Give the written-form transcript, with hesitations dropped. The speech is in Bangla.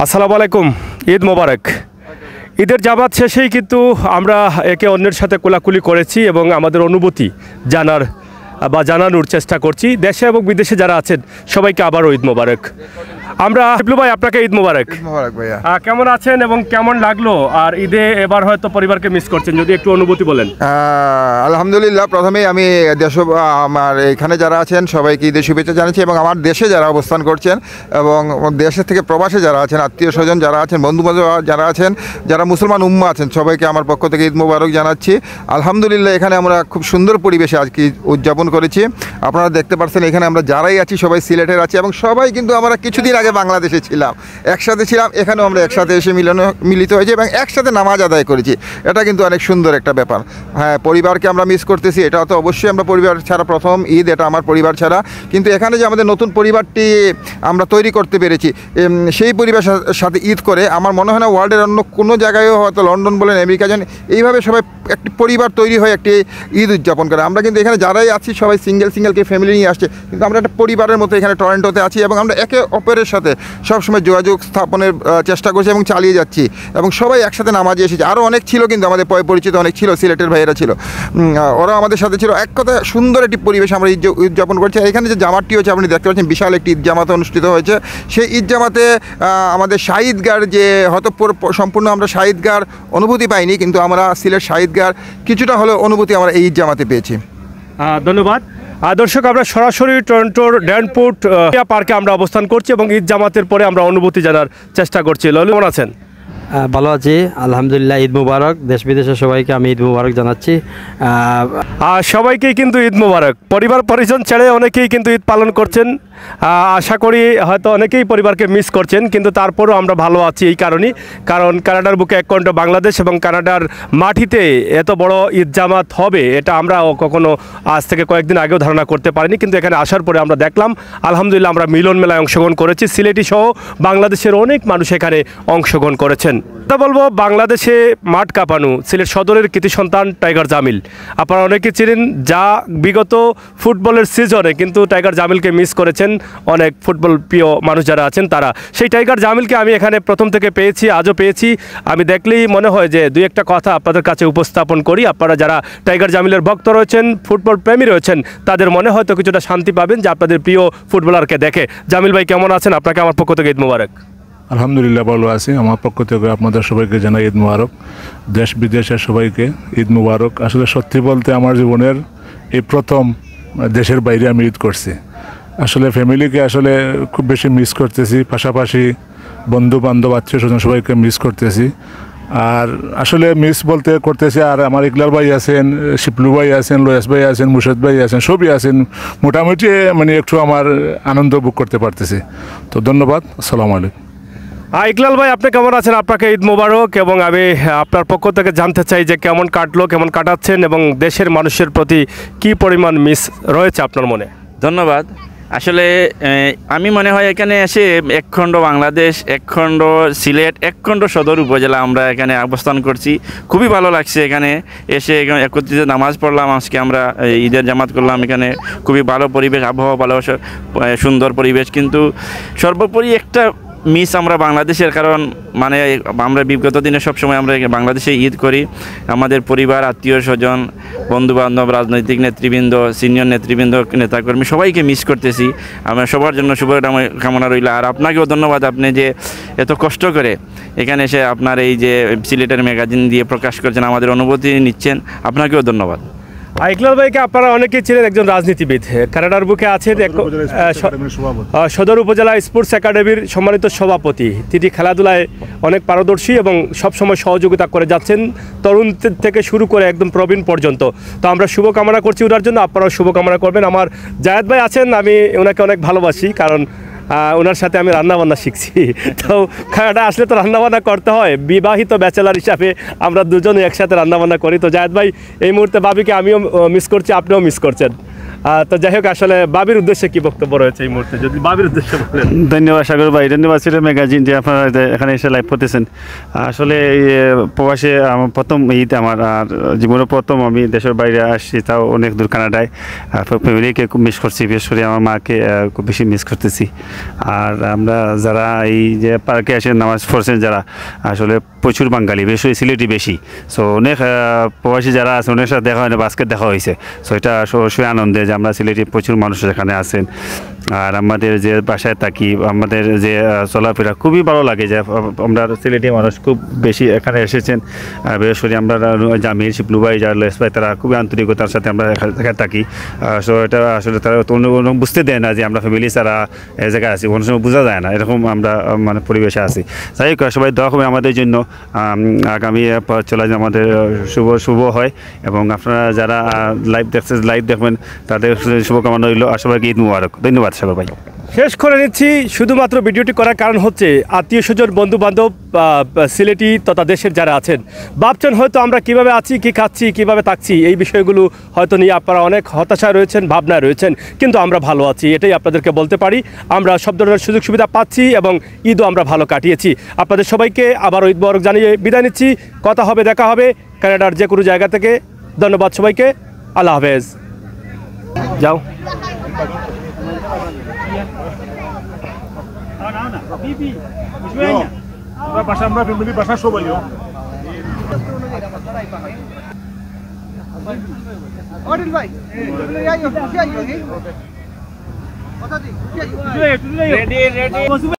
আসসালামু আলাইকুম। ঈদ মোবারক। ঈদের জামাত শেষেই কিন্তু আমরা একে অন্যের সাথে কোলাকুলি করেছি এবং আমাদের অনুভূতি জানানোর চেষ্টা করছি। দেশে এবং বিদেশে যারা আছেন সবাইকে আবারও ঈদ মোবারক। আমরা শিবলু ভাই, আপনাকে ঈদ মোবারক। ঈদ মোবারক ভাইয়া। কেমন আছেন এবং কেমন লাগলো? আর ঈদে এবার হয়তো পরিবারকে মিস করছেন, যদি একটু অনুভূতি বলেন। আলহামদুলিল্লাহ, প্রথমেই আমি আমার এখানে যারা আছেন সবাইকে ঈদের শুভেচ্ছা জানাচ্ছি এবং আমার দেশে যারা অবস্থান করছেন এবং দেশের থেকে প্রবাসে যারা আছেন, আত্মীয় স্বজন যারা আছেন, বন্ধুবান্ধব যারা আছেন, যারা মুসলমান উম্মা আছেন, সবাইকে আমার পক্ষ থেকে ঈদ মোবারক জানাচ্ছি। আলহামদুলিল্লাহ, এখানে আমরা খুব সুন্দর পরিবেশে আজকে উদযাপন করেছি। আপনারা দেখতে পাচ্ছেন এখানে আমরা যারাই আছি সবাই সিলেটের আছি এবং সবাই কিন্তু আমরা কিছুদিন আগে বাংলাদেশে ছিলাম, একসাথে ছিলাম। এখানেও আমরা একসাথে এসে মিলিত হয়েছি এবং একসাথে নামাজ আদায় করেছি। এটা কিন্তু অনেক সুন্দর একটা ব্যাপার। হ্যাঁ, পরিবারকে আমরা মিস করতেছি, এটা তো অবশ্যই। আমরা পরিবার ছাড়া প্রথম ঈদ, এটা আমার পরিবার ছাড়া। কিন্তু এখানে যে আমাদের নতুন পরিবারটি আমরা তৈরি করতে পেরেছি, সেই পরিবারের সাথে ঈদ করে আমার মনে হয় না ওয়ার্ল্ডের অন্য কোনো জায়গায়ও, হয়তো লন্ডন বলেন, আমেরিকা যান, এইভাবে সবাই একটি পরিবার তৈরি হয়ে একটি ঈদ উদযাপন করে। আমরা কিন্তু এখানে যারাই আছি সবাই সিঙ্গেলকে ফ্যামিলি নিয়ে আসছে, কিন্তু আমরা একটা পরিবারের মতো এখানে টরন্টোতে আছি এবং আমরা একে অপরের সাথে সবসময় যোগাযোগ স্থাপনের চেষ্টা করছি এবং চালিয়ে যাচ্ছি এবং সবাই একসাথে নামাজে এসেছে। আরও অনেক ছিল, কিন্তু আমাদের পরিচিত অনেক ছিল, সিলেটের ভাইয়েরা ছিল, ওরা আমাদের সাথে ছিল। এক কথা সুন্দর একটি পরিবেশ আমরা ঈদ উদযাপন করছি। এখানে যে জামাতটি হচ্ছে আপনি দেখতে পাচ্ছেন, বিশাল একটি ঈদ জামাত অনুষ্ঠিত হয়েছে। সেই ঈদ জামাতে আমাদের শাহিদগার, যে হয়তো সম্পূর্ণ আমরা শাহিদগার অনুভূতি পাইনি, কিন্তু আমরা সিলেট শাহিদগার কিছুটা হলেও অনুভূতি আমরা এই ঈদ জামাতে পেয়েছি। ধন্যবাদ। দর্শক, আমরা সরাসরি টরন্টোর ড্যানপুট পার্কে আমরা অবস্থান করছি এবং ঈদ জামাতের পরে আমরা অনুভূতি জানার চেষ্টা করছি। ললিত, কেমন আছেন? ভালো আছি, আলহামদুলিল্লাহ। ঈদ মুবারক। দেশ বিদেশের সবাইকে আমি ঈদ মুবারক জানাচ্ছি। সবাইকেই কিন্তু ঈদ মুবারক। পরিবার পরিজন ছেড়ে অনেকেই কিন্তু ঈদ পালন করছেন। আশা করি হয়তো অনেকেই পরিবারকে মিস করছেন, কিন্তু তারপরও আমরা ভালো আছি এই কারণেই, কারণ কানাডার বুকে এক কণ্ঠ বাংলাদেশ এবং কানাডার মাটিতে এত বড় ঈদ জামাত হবে এটা আমরা কখনো আজ থেকে কয়েকদিন আগেও ধারণা করতে পারিনি। কিন্তু এখানে আসার পরে আমরা দেখলাম, আলহামদুলিল্লাহ, আমরা মিলন মেলায় অংশগ্রহণ করেছি। সিলেটি সহ বাংলাদেশের অনেক মানুষ এখানে অংশগ্রহণ করেছেন। তা বলবো, বাংলাদেশে মাঠ কাঁপানো সিলেট সদরের কৃতি সন্তান টাইগার জামিল। আপনারা অনেকে চিনেন, যা বিগত ফুটবলের সিজনে কিন্তু টাইগার জামিলকে মিস করেছেন অনেক ফুটবল প্রিয় মানুষ যারা আছেন তারা। সেই টাইগার জামিলকে আমি এখানে প্রথম থেকে পেয়েছি, আজও পেয়েছি। আমি দেখলেই মনে হয় যে দুই একটা কথা আপনাদের কাছে উপস্থাপন করি। আপনারা যারা টাইগার জামিলের ভক্ত রয়েছেন, ফুটবল প্রেমী রয়েছেন, তাদের মনে হয়তো কিছুটা শান্তি পাবেন যে আপনাদের প্রিয় ফুটবলারকে দেখে। জামিল ভাই, কেমন আছেন? আপনাকে আমার পক্ষ থেকে ঈদ মুবারক। আলহামদুলিল্লাহ, ভালো আছি। আমার পক্ষ থেকে আপনাদের সবাইকে জানাই ঈদ মুবারক। দেশ বিদেশের সবাইকে ঈদ মুবারক। আসলে সত্যি বলতে আমার জীবনের এই প্রথম দেশের বাইরে আমি ঈদ করছি। আসলে ফ্যামিলিকে আসলে খুব বেশি মিস করতেছি, পাশাপাশি বন্ধু বান্ধব, আত্মীয় স্বজন সবাইকে মিস করতেছি। আর আসলে মিস বলতে করতেছি, আর আমার ইকলাল ভাই আছেন, শিপলু ভাই আছেন, লয়েস ভাই আছেন, মুর্শিদ ভাই আছেন, সবই আছেন। মোটামুটি মানে একটু আমার আনন্দ ভোগ করতে পারতেছি। তো ধন্যবাদ। আসসালামু আলাইকুম। ইকলাল ভাই, আপনি কেমন আছেন? আপনাকে ঈদ মোবারক। এবং আমি আপনার পক্ষ থেকে জানতে চাই যে কেমন কাটলো, কেমন কাটাচ্ছেন এবং দেশের মানুষের প্রতি কি পরিমাণ মিস রয়েছে আপনার মনে? ধন্যবাদ। আসলে আমি মনে হয় এখানে এসে একখণ্ড বাংলাদেশ, একখণ্ড সিলেট, একখণ্ড সদর উপজেলা আমরা এখানে অবস্থান করছি। খুবই ভালো লাগছে এখানে এসে। একত্রিত নামাজ পড়লাম, আজকে আমরা ঈদের জামাত করলাম এখানে। খুবই ভালো পরিবেশ, আবহাওয়া ভালো, সুন্দর পরিবেশ। কিন্তু সর্বোপরি একটা মিস আমরা বাংলাদেশের, কারণ মানে আমরা বিগত দিনে সবসময় আমরা বাংলাদেশে ঈদ করি। আমাদের পরিবার, আত্মীয় স্বজন, বন্ধুবান্ধব, রাজনৈতিক নেতৃবৃন্দ, সিনিয়র নেতৃবৃন্দ, নেতাকর্মী সবাইকে মিস করতেছি। আমরা সবার জন্য শুভকামনা রইল। আর আপনাকেও ধন্যবাদ, আপনি যে এত কষ্ট করে এখানে এসে আপনার এই যে সিলেটের ম্যাগাজিন দিয়ে প্রকাশ করছেন, আমাদের অনুভূতি নিচ্ছেন, আপনাকেও ধন্যবাদ। ইকলাল ভাইকে আপনারা অনেকেই ছিলেন একজন রাজনীতিবিদ। কানাডার বুকে আছেন সদর উপজেলা স্পোর্টস একাডেমির সম্মানিত সভাপতি। তিনি খেলাধুলায় অনেক পারদর্শী এবং সবসময় সহযোগিতা করে যাচ্ছেন, তরুণ থেকে শুরু করে একদম প্রবীণ পর্যন্ত। তো আমরা শুভকামনা করছি ওনার জন্য, আপনারাও শুভকামনা করবেন। আমার জায়েদ ভাই আছেন, আমি ওনাকে অনেক ভালোবাসি, কারণ ওনার সাথে আমি রান্নাবান্না শিখছি। তো কানাডা আসলে তো রান্নাবান্না করতে হয়। বিবাহিত ব্যাচেলার হিসাবে আমরা দুজনে একসাথে রান্নাবান্না করি। তো জায়েদ ভাই, এই মুহূর্তে ভাবিকে আমিও মিস করছি, আপনিও মিস করছেন। তো যাই হোক, আসলে বাবির উদ্দেশ্যে কি বক্তব্য রয়েছে এই মুহূর্তে, যদি বাবির উদ্দেশ্যে বলেন। ধন্যবাদ সাগর ভাই, ধন্যবাদ সিলেট ম্যাগাজিন যে আপনারা এখানে এসে লাইভ করতেছেন। আসলে এই প্রবাসে আমার প্রথম ঈদ, আমার আর জীবনের প্রথম আমি দেশের বাইরে আসছি, তাও অনেক দূর কানাডায়। ফ্যামিলিকে খুব মিস করছি, বিশেষ করে আমার মাকে খুব বেশি মিস করতেছি। আর আমরা যারা এই যে পার্কে এসে নামাজ পড়ছেন যারা, আসলে প্রচুর বাঙালি, বিশেষ করে সিলেটি বেশি। সো অনেক প্রবাসী যারা আছে অনেক সাথে দেখা হয় না, বাস্কেট দেখা হয়েছে। সো এটা অবশ্যই আনন্দে যে আমরা সিলেটি প্রচুর মানুষ এখানে আছেন। আর আমাদের যে বাসায় থাকি, আমাদের যে চলাফেরা খুবই ভালো লাগে যে আমরা সিলেটি মানুষ খুব বেশি এখানে এসেছেন। বিশেষ করে আমরা জামির শিপলু ভাই যারা লেস ভাই, তারা খুবই আন্তরিকতার সাথে আমরা এখানে থাকি। সো এটা আসলে তারা বুঝতে দেয় না যে আমরা ফ্যামিলি ছাড়া এই জায়গায় আছি, কোনো সময় বোঝা যায় না এরকম আমরা মানে পরিবেশে আছি। যাই হোক, সবাই দোয়া করবে আমাদের জন্য, আগামী চলা যে আমাদের শুভ হয়। এবং আপনারা যারা লাইভ দেখবেন তাদের শুভকামনা রইল। আর সবাইকে ঈদ মুবারক। ধন্যবাদ সাগর ভাই। শেষ করে নিচ্ছি, শুধুমাত্র ভিডিওটি করার কারণ হচ্ছে আত্মীয় স্বজন বন্ধু বান্ধব সিলেটি তথা দেশের যারা আছেন ভাবছেন হয়তো আমরা কিভাবে আছি, কি খাচ্ছি, কিভাবে থাকছি, এই বিষয়গুলো হয়তো নিয়ে আপনারা অনেক হতাশায় রয়েছেন, ভাবনায় রয়েছেন, কিন্তু আমরা ভালো আছি, এটাই আপনাদেরকে বলতে পারি। আমরা সব ধরনের সুযোগ সুবিধা পাচ্ছি এবং ঈদও আমরা ভালো কাটিয়েছি। আপনাদের সবাইকে আবারও ঈদ মোবারক জানিয়ে বিদায় নিচ্ছি। কথা হবে, দেখা হবে কানাডার যে কোনো জায়গা থেকে। ধন্যবাদ সবাইকে, আল্লাহ হাফেজ। যাও। আমরা ফ্যামিলি বাসা সবাই Ready.